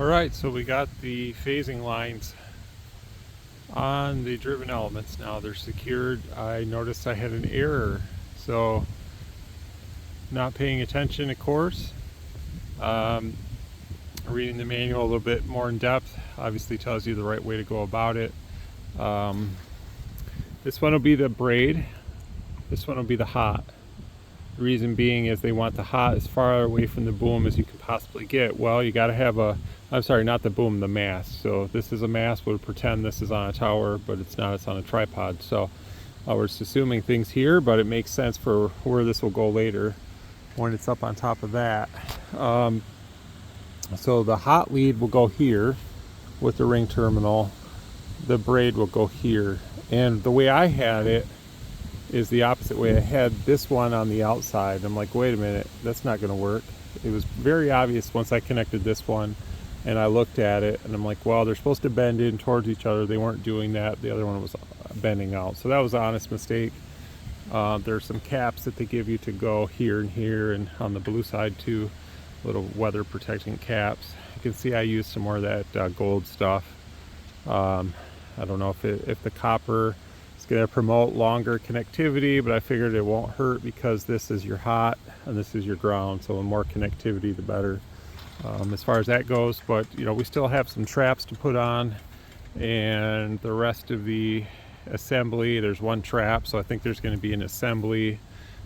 Alright, so we got the phasing lines on the driven elements now. They're secured. I noticed I had an error, so not paying attention, of course. Reading the manual a little bit more in depth obviously tells you the right way to go about it. This one will be the braid, this one will be the hot. The reason being is they want the hot as far away from the boom as you can possibly get. Well, you got to have I'm sorry, not the boom, the mast. So this is a mast. We'll pretend this is on a tower, but it's not, it's on a tripod. So we're just assuming things here, but it makes sense for where this will go later when it's up on top of that. So the hot lead will go here with the ring terminal. The braid will go here. And the way I had it is the opposite way. I had this one on the outside. I'm like, wait a minute, that's not going to work. It was very obvious once I connected this one and I looked at it, and I'm like, well, they're supposed to bend in towards each other. They weren't doing that. The other one was bending out. So that was an honest mistake. There's some caps that they give you to go here and here, and on the blue side too, little weather protecting caps. You can see I used some more of that gold stuff. I don't know if the copper is going to promote longer connectivity, but I figured it won't hurt because this is your hot and this is your ground, so the more connectivity the better, as far as that goes. But you know, we still have some traps to put on, and the rest of the assembly, there's one trap, so I think there's going to be an assembly,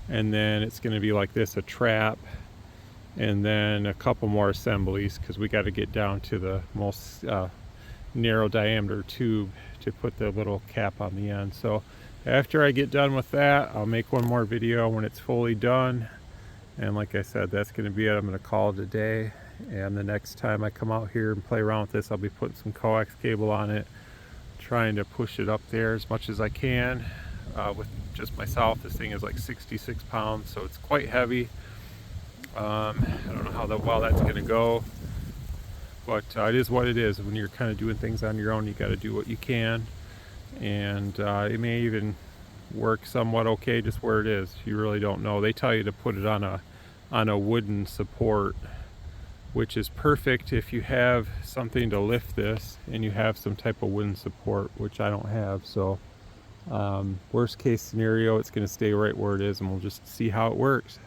and then it's going to be like this, a trap, and then a couple more assemblies, because we got to get down to the most narrow diameter tube to put the little cap on the end. So after I get done with that, I'll make one more video when it's fully done, and like I said, that's going to be it. I'm going to call it a day, and the next time I come out here and play around with this, I'll be putting some coax cable on it, trying to push it up there as much as I can. With just myself, this thing is like 66 pounds, so it's quite heavy. I don't know how well that's going to go, but it is what it is. When you're kind of doing things on your own, you got to do what you can, and it may even work somewhat okay just where it is. You really don't know. They tell you to put it on a wooden support, which is perfect if you have something to lift this and you have some type of wooden support, which I don't have. So worst case scenario, it's going to stay right where it is, and we'll just see how it works.